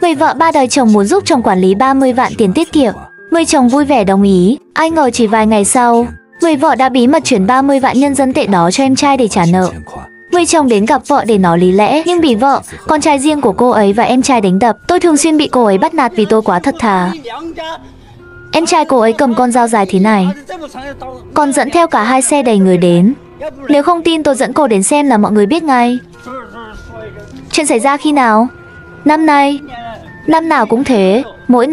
Người vợ ba đời chồng muốn giúp chồng quản lý 30 vạn tiền tiết kiệm. Người chồng vui vẻ đồng ý. Ai ngờ chỉ vài ngày sau, người vợ đã bí mật chuyển 30 vạn nhân dân tệ đó cho em trai để trả nợ. Người chồng đến gặp vợ để nói lý lẽ, nhưng bị vợ, con trai riêng của cô ấy và em trai đánh đập. Tôi thường xuyên bị cô ấy bắt nạt vì tôi quá thật thà. Em trai cô ấy cầm con dao dài thế này, còn dẫn theo cả 2 xe đầy người đến. Nếu không tin tôi dẫn cô đến xem là mọi người biết ngay. Chuyện xảy ra khi nào? Năm nay. Năm nào cũng thế. Mỗi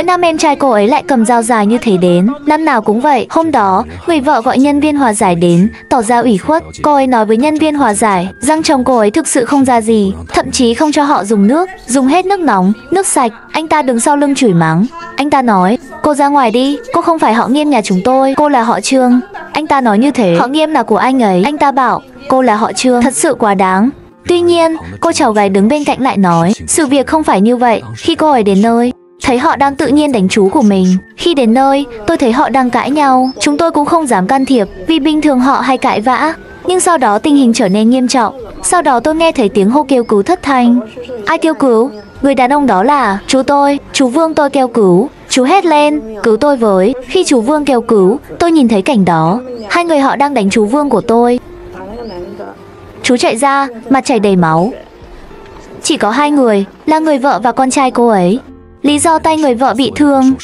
năm em trai cô ấy lại cầm dao dài như thế đến. Năm nào cũng vậy. Hôm đó, người vợ gọi nhân viên hòa giải đến, tỏ ra ủy khuất. Cô ấy nói với nhân viên hòa giải rằng chồng cô ấy thực sự không ra gì, thậm chí không cho họ dùng nước, dùng hết nước nóng, nước sạch. Anh ta đứng sau lưng chửi mắng. Anh ta nói, cô ra ngoài đi, cô không phải họ Nghiêm nhà chúng tôi, cô là họ Trương. Anh ta nói như thế, họ Nghiêm là của anh ấy. Anh ta bảo, cô là họ Trương, thật sự quá đáng. Tuy nhiên, cô cháu gái đứng bên cạnh lại nói, sự việc không phải như vậy. Khi cô ấy đến nơi, thấy họ đang tự nhiên đánh chú của mình. Khi đến nơi, tôi thấy họ đang cãi nhau. Chúng tôi cũng không dám can thiệp, vì bình thường họ hay cãi vã. Nhưng sau đó tình hình trở nên nghiêm trọng. Sau đó tôi nghe thấy tiếng hô kêu cứu thất thanh. Ai kêu cứu? Người đàn ông đó là chú tôi, chú Vương tôi kêu cứu. Chú hét lên, cứu tôi với. Khi chú Vương kêu cứu, tôi nhìn thấy cảnh đó. 2 người họ đang đánh chú Vương của tôi. Chú chạy ra, mặt chảy đầy máu. Chỉ có 2 người, là người vợ và con trai cô ấy. Lý do tay người vợ bị thương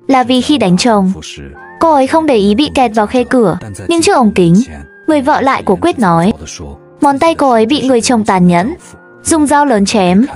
là vì khi đánh chồng, cô ấy không để ý bị kẹt vào khe cửa. Nhưng trước ống kính, người vợ lại của quyết nói, ngón tay cô ấy bị người chồng tàn nhẫn dùng dao lớn chém.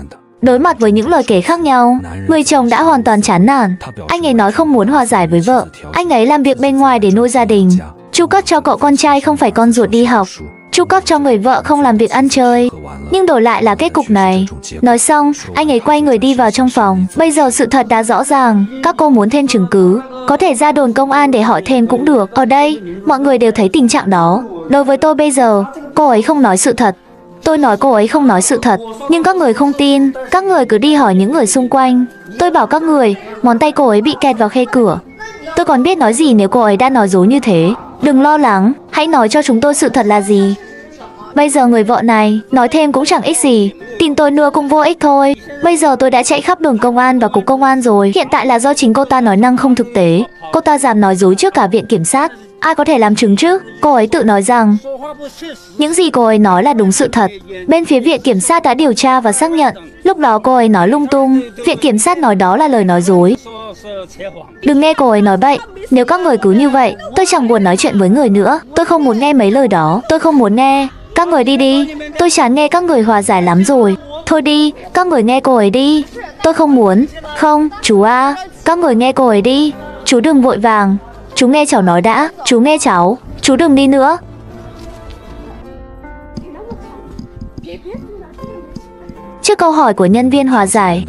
Đối mặt với những lời kể khác nhau, người chồng đã hoàn toàn chán nản. Anh ấy nói không muốn hòa giải với vợ. Anh ấy làm việc bên ngoài để nuôi gia đình, chu cấp cho cậu con trai không phải con ruột đi học, chu cấp cho người vợ không làm việc ăn chơi. Nhưng đổi lại là kết cục này. Nói xong, anh ấy quay người đi vào trong phòng. Bây giờ sự thật đã rõ ràng. Các cô muốn thêm chứng cứ, có thể ra đồn công an để hỏi thêm cũng được. Ở đây, mọi người đều thấy tình trạng đó. Đối với tôi bây giờ, cô ấy không nói sự thật. Tôi nói cô ấy không nói sự thật, nhưng các người không tin. Các người cứ đi hỏi những người xung quanh. Tôi bảo các người, ngón tay cô ấy bị kẹt vào khe cửa. Tôi còn biết nói gì nếu cô ấy đã nói dối như thế. Đừng lo lắng, hãy nói cho chúng tôi sự thật là gì. Bây giờ người vợ này nói thêm cũng chẳng ích gì, tin tôi nữa cũng vô ích thôi. Bây giờ tôi đã chạy khắp đồn công an và cục công an rồi. Hiện tại là do chính cô ta nói năng không thực tế. Cô ta dám nói dối trước cả viện kiểm sát. Ai có thể làm chứng chứ? Cô ấy tự nói rằng những gì cô ấy nói là đúng sự thật. Bên phía viện kiểm sát đã điều tra và xác nhận lúc đó cô ấy nói lung tung. Viện kiểm sát nói đó là lời nói dối. Đừng nghe cô ấy nói bậy. Nếu các người cứ như vậy, tôi chẳng buồn nói chuyện với người nữa. Tôi không muốn nghe mấy lời đó. Tôi không muốn nghe. Các người đi đi. Tôi chán nghe các người hòa giải lắm rồi. Thôi đi, các người nghe cô ấy đi. Tôi không muốn. Không, chú à, các người nghe cô ấy đi. Chú đừng vội vàng. Chú nghe cháu nói đã. Chú nghe cháu. Chú đừng đi nữa. Trước câu hỏi của nhân viên hòa giải,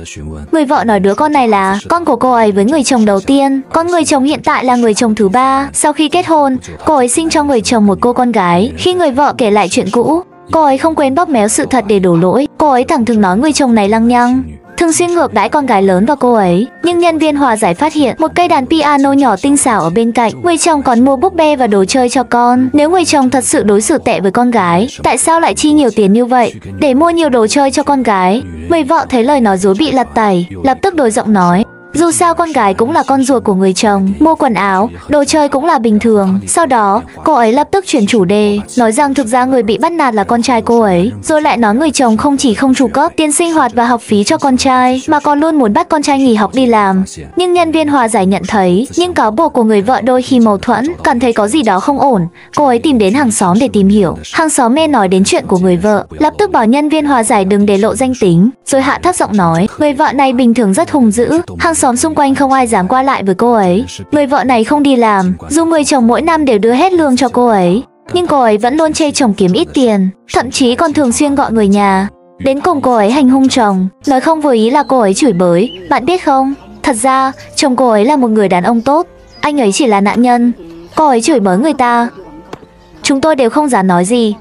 người vợ nói đứa con này là con của cô ấy với người chồng đầu tiên. Con người chồng hiện tại là người chồng thứ 3. Sau khi kết hôn, cô ấy sinh cho người chồng một cô con gái. Khi người vợ kể lại chuyện cũ, cô ấy không quên bóp méo sự thật để đổ lỗi. Cô ấy thẳng thừng nói người chồng này lăng nhăng, thường xuyên ngược đãi con gái lớn và cô ấy. Nhưng nhân viên hòa giải phát hiện một cây đàn piano nhỏ tinh xảo ở bên cạnh. Người chồng còn mua búp bê và đồ chơi cho con. Nếu người chồng thật sự đối xử tệ với con gái, tại sao lại chi nhiều tiền như vậy để mua nhiều đồ chơi cho con gái? Người vợ thấy lời nói dối bị lật tẩy, lập tức đổi giọng nói, dù sao con gái cũng là con ruột của người chồng, mua quần áo, đồ chơi cũng là bình thường. Sau đó, cô ấy lập tức chuyển chủ đề, nói rằng thực ra người bị bắt nạt là con trai cô ấy. Rồi lại nói người chồng không chỉ không chu cấp tiền sinh hoạt và học phí cho con trai, mà còn luôn muốn bắt con trai nghỉ học đi làm. Nhưng nhân viên hòa giải nhận thấy những cáo buộc của người vợ đôi khi mâu thuẫn, cảm thấy có gì đó không ổn. Cô ấy tìm đến hàng xóm để tìm hiểu. Hàng xóm nghe nói đến chuyện của người vợ, lập tức bảo nhân viên hòa giải đừng để lộ danh tính, rồi hạ thấp giọng nói, người vợ này bình thường rất hung dữ. Hàng xóm xung quanh không ai dám qua lại với cô ấy. Người vợ này không đi làm, dù người chồng mỗi năm đều đưa hết lương cho cô ấy, nhưng cô ấy vẫn luôn chê chồng kiếm ít tiền, thậm chí còn thường xuyên gọi người nhà đến cùng cô ấy hành hung chồng. Nói không vừa ý là cô ấy chửi bới. Bạn biết không, thật ra chồng cô ấy là một người đàn ông tốt, anh ấy chỉ là nạn nhân. Cô ấy chửi bới người ta, chúng tôi đều không dám nói gì.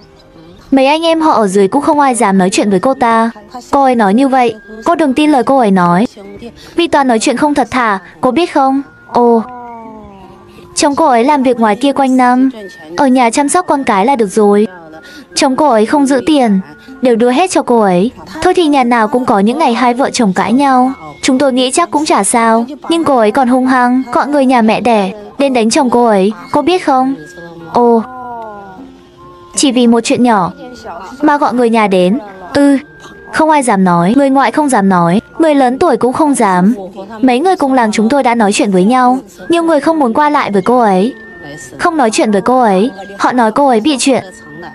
Mấy anh em họ ở dưới cũng không ai dám nói chuyện với cô ta. Cô ấy nói như vậy, cô đừng tin lời cô ấy nói, vì toàn nói chuyện không thật thà, cô biết không? Ồ, chồng cô ấy làm việc ngoài kia quanh năm, ở nhà chăm sóc con cái là được rồi. Chồng cô ấy không giữ tiền, đều đưa hết cho cô ấy. Thôi thì nhà nào cũng có những ngày hai vợ chồng cãi nhau. Chúng tôi nghĩ chắc cũng chả sao, nhưng cô ấy còn hung hăng, gọi người nhà mẹ đẻ đến đánh chồng cô ấy, cô biết không? Ồ, chỉ vì một chuyện nhỏ mà gọi người nhà đến. Không ai dám nói, người ngoại không dám nói, người lớn tuổi cũng không dám. Mấy người cùng làng chúng tôi đã nói chuyện với nhau. Nhiều người không muốn qua lại với cô ấy, không nói chuyện với cô ấy. Họ nói cô ấy bị chuyện.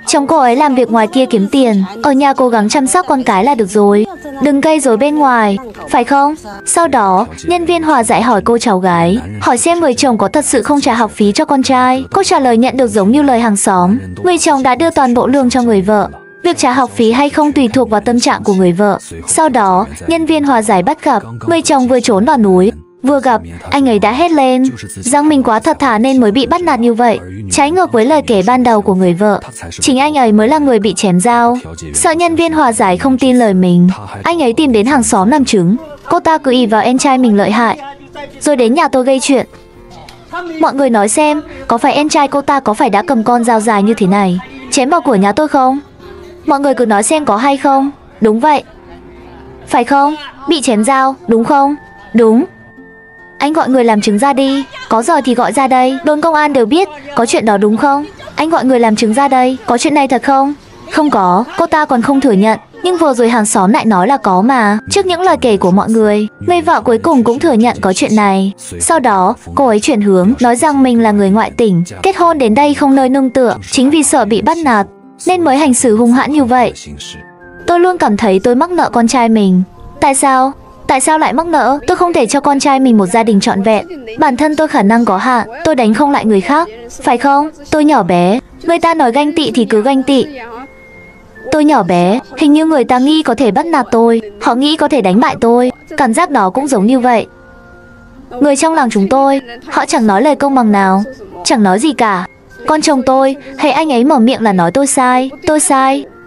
Chồng cô ấy làm việc ngoài kia kiếm tiền, ở nhà cố gắng chăm sóc con cái là được rồi. Đừng gây rối bên ngoài, phải không? Sau đó, nhân viên hòa giải hỏi cô cháu gái, hỏi xem người chồng có thật sự không trả học phí cho con trai. Cô trả lời nhận được giống như lời hàng xóm. Người chồng đã đưa toàn bộ lương cho người vợ. Việc trả học phí hay không tùy thuộc vào tâm trạng của người vợ. Sau đó, nhân viên hòa giải bắt gặp, người chồng vừa trốn vào núi. Vừa gặp, anh ấy đã hét lên rằng mình quá thật thà nên mới bị bắt nạt như vậy. Trái ngược với lời kể ban đầu của người vợ, chính anh ấy mới là người bị chém dao. Sợ nhân viên hòa giải không tin lời mình, anh ấy tìm đến hàng xóm làm chứng. Cô ta cứ ỷ vào em trai mình lợi hại, rồi đến nhà tôi gây chuyện. Mọi người nói xem, có phải em trai cô ta có phải đã cầm con dao dài như thế này chém vào của nhà tôi không? Mọi người cứ nói xem có hay không? Đúng vậy, phải không? Bị chém dao, đúng không? Đúng. Anh gọi người làm chứng ra đi. Có giờ thì gọi ra đây, đồn công an đều biết. Có chuyện đó đúng không? Anh gọi người làm chứng ra đây. Có chuyện này thật không? Không có, cô ta còn không thừa nhận. Nhưng vừa rồi hàng xóm lại nói là có mà. Trước những lời kể của mọi người, người vợ cuối cùng cũng thừa nhận có chuyện này. Sau đó, cô ấy chuyển hướng, nói rằng mình là người ngoại tỉnh, kết hôn đến đây không nơi nương tựa, chính vì sợ bị bắt nạt nên mới hành xử hung hãn như vậy. Tôi luôn cảm thấy tôi mắc nợ con trai mình. Tại sao? Tại sao lại mắc nợ? Tôi không thể cho con trai mình một gia đình trọn vẹn. Bản thân tôi khả năng có hạn, tôi đánh không lại người khác, phải không? Tôi nhỏ bé, người ta nói ganh tị thì cứ ganh tị. Tôi nhỏ bé, hình như người ta nghĩ có thể bắt nạt tôi, họ nghĩ có thể đánh bại tôi. Cảm giác đó cũng giống như vậy. Người trong làng chúng tôi, họ chẳng nói lời công bằng nào, chẳng nói gì cả. Con chồng tôi, hay anh ấy mở miệng là nói tôi sai,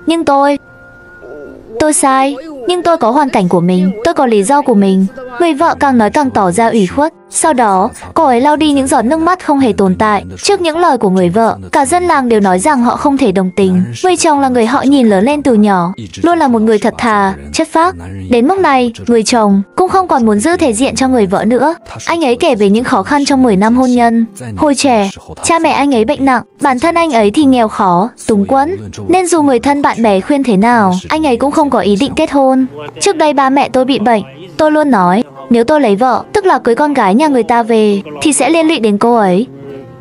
nhưng tôi sai, nhưng tôi có hoàn cảnh của mình, tôi có lý do của mình. Người vợ càng nói càng tỏ ra ủy khuất. Sau đó, cô ấy lau đi những giọt nước mắt không hề tồn tại trước những lời của người vợ. Cả dân làng đều nói rằng họ không thể đồng tình. Người chồng là người họ nhìn lớn lên từ nhỏ, luôn là một người thật thà, chất phác. Đến mức này, người chồng cũng không còn muốn giữ thể diện cho người vợ nữa. Anh ấy kể về những khó khăn trong 10 năm hôn nhân. Hồi trẻ, cha mẹ anh ấy bệnh nặng, bản thân anh ấy thì nghèo khó, túng quẫn, nên dù người thân bạn bè khuyên thế nào, anh ấy cũng không có ý định kết hôn. Trước đây ba mẹ tôi bị bệnh, tôi luôn nói, nếu tôi lấy vợ, tức là cưới con gái nhà người ta về, thì sẽ liên lụy đến cô ấy.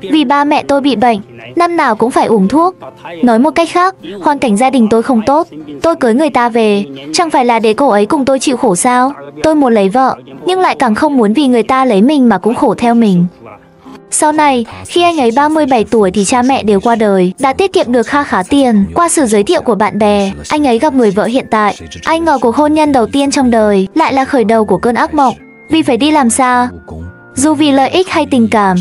Vì ba mẹ tôi bị bệnh, năm nào cũng phải uống thuốc. Nói một cách khác, hoàn cảnh gia đình tôi không tốt, tôi cưới người ta về, chẳng phải là để cô ấy cùng tôi chịu khổ sao? Tôi muốn lấy vợ, nhưng lại càng không muốn vì người ta lấy mình mà cũng khổ theo mình. Sau này, khi anh ấy 37 tuổi thì cha mẹ đều qua đời, đã tiết kiệm được kha khá tiền. Qua sự giới thiệu của bạn bè, anh ấy gặp người vợ hiện tại. Anh ngờ cuộc hôn nhân đầu tiên trong đời lại là khởi đầu của cơn ác mộng. Vì phải đi làm xa, dù vì lợi ích hay tình cảm,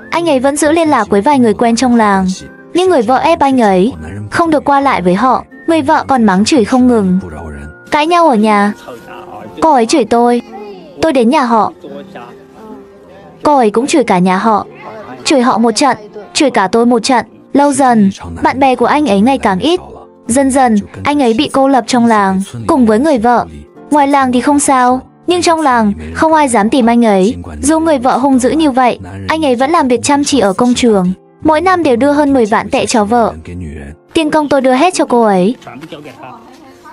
anh ấy vẫn giữ liên lạc với vài người quen trong làng. Nhưng người vợ ép anh ấy không được qua lại với họ. Người vợ còn mắng chửi không ngừng. Cãi nhau ở nhà, cô ấy chửi tôi đến nhà họ, cô ấy cũng chửi cả nhà họ, chửi họ một trận, chửi cả tôi một trận. Lâu dần, bạn bè của anh ấy ngày càng ít. Dần dần, anh ấy bị cô lập trong làng, cùng với người vợ. Ngoài làng thì không sao, nhưng trong làng, không ai dám tìm anh ấy. Dù người vợ hung dữ như vậy, anh ấy vẫn làm việc chăm chỉ ở công trường. Mỗi năm đều đưa hơn 10 vạn tệ cho vợ. Tiền công tôi đưa hết cho cô ấy.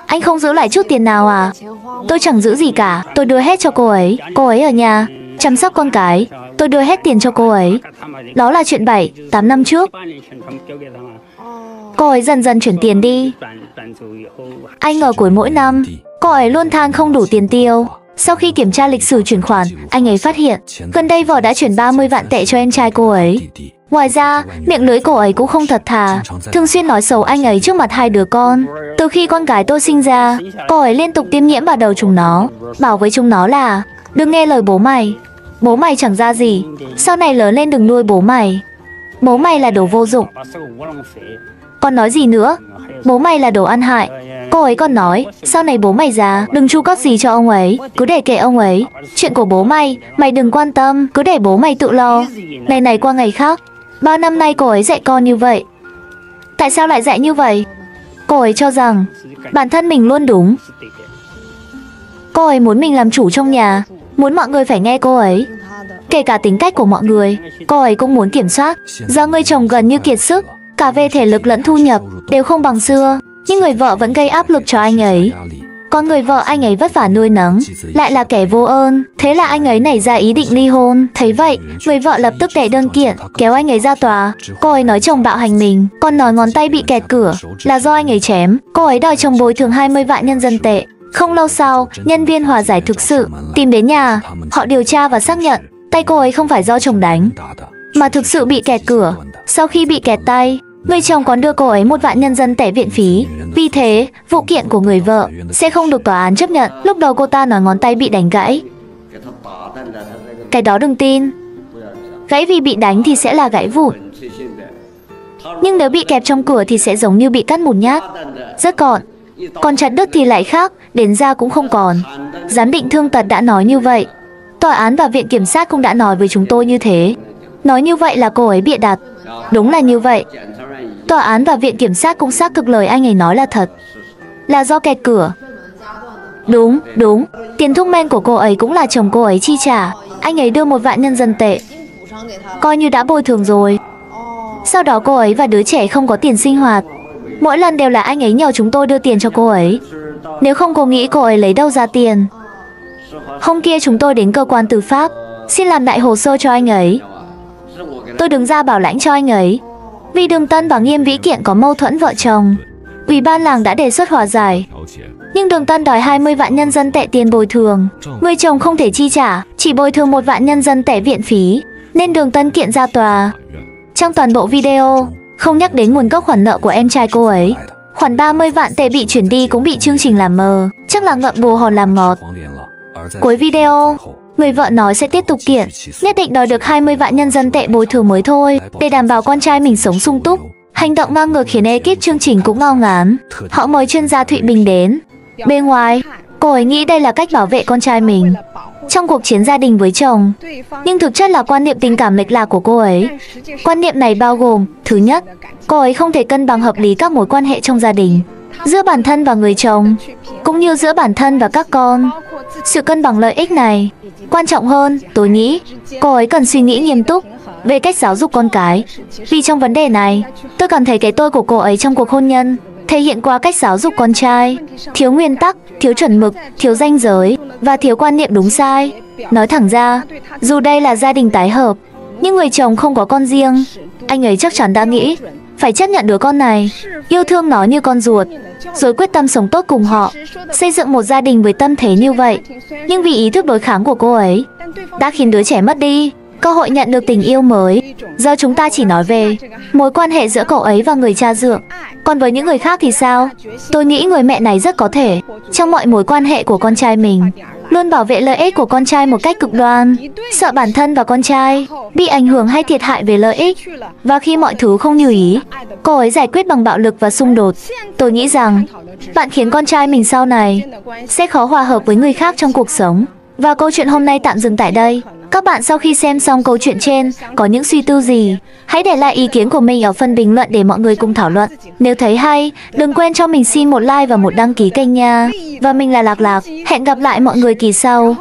Anh không giữ lại chút tiền nào à? Tôi chẳng giữ gì cả, tôi đưa hết cho cô ấy. Cô ấy ở nhà chăm sóc con cái, tôi đưa hết tiền cho cô ấy. Đó là chuyện 7-8 năm trước. Cô ấy dần dần chuyển tiền đi. Anh ngờ cuối mỗi năm, cô ấy luôn than không đủ tiền tiêu. Sau khi kiểm tra lịch sử chuyển khoản, anh ấy phát hiện gần đây vợ đã chuyển 30 vạn tệ cho em trai cô ấy. Ngoài ra, miệng lưỡi cô ấy cũng không thật thà, thường xuyên nói xấu anh ấy trước mặt hai đứa con. Từ khi con gái tôi sinh ra, cô ấy liên tục tiêm nhiễm vào đầu chúng nó, bảo với chúng nó là đừng nghe lời bố mày. Bố mày chẳng ra gì, sau này lớn lên đừng nuôi bố mày. Bố mày là đồ vô dụng. Còn nói gì nữa? Bố mày là đồ ăn hại. Cô ấy còn nói, sau này bố mày già, đừng chu cấp gì cho ông ấy, cứ để kệ ông ấy. Chuyện của bố mày đừng quan tâm, cứ để bố mày tự lo. Ngày này qua ngày khác, bao năm nay cô ấy dạy con như vậy. Tại sao lại dạy như vậy? Cô ấy cho rằng bản thân mình luôn đúng. Cô ấy muốn mình làm chủ trong nhà, muốn mọi người phải nghe cô ấy. Kể cả tính cách của mọi người, cô ấy cũng muốn kiểm soát. Giờ người chồng gần như kiệt sức, cả về thể lực lẫn thu nhập đều không bằng xưa, nhưng người vợ vẫn gây áp lực cho anh ấy. Còn người vợ anh ấy vất vả nuôi nấng, lại là kẻ vô ơn. Thế là anh ấy nảy ra ý định ly hôn. Thấy vậy, người vợ lập tức đẻ đơn kiện, kéo anh ấy ra tòa. Cô ấy nói chồng bạo hành mình, còn nói ngón tay bị kẹt cửa là do anh ấy chém. Cô ấy đòi chồng bồi thường 20 vạn nhân dân tệ. Không lâu sau, nhân viên hòa giải thực sự tìm đến nhà. Họ điều tra và xác nhận tay cô ấy không phải do chồng đánh, mà thực sự bị kẹt cửa. Sau khi bị kẹt tay, người chồng còn đưa cô ấy 1 vạn nhân dân tệ viện phí. Vì thế, vụ kiện của người vợ sẽ không được tòa án chấp nhận. Lúc đầu cô ta nói ngón tay bị đánh gãy. Cái đó đừng tin. Gãy vì bị đánh thì sẽ là gãy vụn. Nhưng nếu bị kẹp trong cửa thì sẽ giống như bị cắt một nhát, rất gọn. Còn chặt đứt thì lại khác, đến da cũng không còn. Giám định thương tật đã nói như vậy. Tòa án và viện kiểm sát cũng đã nói với chúng tôi như thế. Nói như vậy là cô ấy bịa đặt. Đúng là như vậy. Tòa án và viện kiểm sát cũng xác thực lời anh ấy nói là thật, là do kẹt cửa. Đúng. Tiền thuốc men của cô ấy cũng là chồng cô ấy chi trả. Anh ấy đưa 1 vạn nhân dân tệ, coi như đã bồi thường rồi. Sau đó cô ấy và đứa trẻ không có tiền sinh hoạt. Mỗi lần đều là anh ấy nhờ chúng tôi đưa tiền cho cô ấy. Nếu không cô nghĩ cô ấy lấy đâu ra tiền. Hôm kia chúng tôi đến cơ quan tư pháp, xin làm lại hồ sơ cho anh ấy. Tôi đứng ra bảo lãnh cho anh ấy. Vì Đường Tân và Nghiêm Vĩ Kiện có mâu thuẫn vợ chồng, Ủy ban làng đã đề xuất hòa giải. Nhưng Đường Tân đòi 20 vạn nhân dân tệ tiền bồi thường. Người chồng không thể chi trả, chỉ bồi thường 1 vạn nhân dân tệ viện phí, nên Đường Tân kiện ra tòa. Trong toàn bộ video, không nhắc đến nguồn gốc khoản nợ của em trai cô ấy. Khoản 30 vạn tệ bị chuyển đi cũng bị chương trình làm mờ, chắc là ngậm bồ hòn làm ngọt. Cuối video, người vợ nói sẽ tiếp tục kiện, nhất định đòi được 20 vạn nhân dân tệ bồi thường mới thôi, để đảm bảo con trai mình sống sung túc. Hành động ngang ngược khiến ekip chương trình cũng ngao ngán. Họ mời chuyên gia Thụy Bình đến. Bên ngoài, cô ấy nghĩ đây là cách bảo vệ con trai mình trong cuộc chiến gia đình với chồng, nhưng thực chất là quan niệm tình cảm lệch lạc của cô ấy. Quan niệm này bao gồm: thứ nhất, cô ấy không thể cân bằng hợp lý các mối quan hệ trong gia đình, giữa bản thân và người chồng, cũng như giữa bản thân và các con. Sự cân bằng lợi ích này quan trọng hơn. Tôi nghĩ cô ấy cần suy nghĩ nghiêm túc về cách giáo dục con cái. Vì trong vấn đề này, tôi cảm thấy cái tôi của cô ấy trong cuộc hôn nhân thể hiện qua cách giáo dục con trai: thiếu nguyên tắc, thiếu chuẩn mực, thiếu ranh giới và thiếu quan niệm đúng sai. Nói thẳng ra, dù đây là gia đình tái hợp, nhưng người chồng không có con riêng. Anh ấy chắc chắn đã nghĩ phải chấp nhận đứa con này, yêu thương nó như con ruột, rồi quyết tâm sống tốt cùng họ, xây dựng một gia đình với tâm thế như vậy. Nhưng vì ý thức đối kháng của cô ấy đã khiến đứa trẻ mất đi cơ hội nhận được tình yêu mới. Giờ chúng ta chỉ nói về mối quan hệ giữa cậu ấy và người cha dượng. Còn với những người khác thì sao? Tôi nghĩ người mẹ này rất có thể, trong mọi mối quan hệ của con trai mình, luôn bảo vệ lợi ích của con trai một cách cực đoan, sợ bản thân và con trai bị ảnh hưởng hay thiệt hại về lợi ích. Và khi mọi thứ không như ý, cô ấy giải quyết bằng bạo lực và xung đột. Tôi nghĩ rằng bạn khiến con trai mình sau này sẽ khó hòa hợp với người khác trong cuộc sống. Và câu chuyện hôm nay tạm dừng tại đây. Các bạn sau khi xem xong câu chuyện trên có những suy tư gì? Hãy để lại ý kiến của mình ở phần bình luận để mọi người cùng thảo luận. Nếu thấy hay, đừng quên cho mình xin một like và một đăng ký kênh nha. Và mình là Lạc Lạc, hẹn gặp lại mọi người kỳ sau.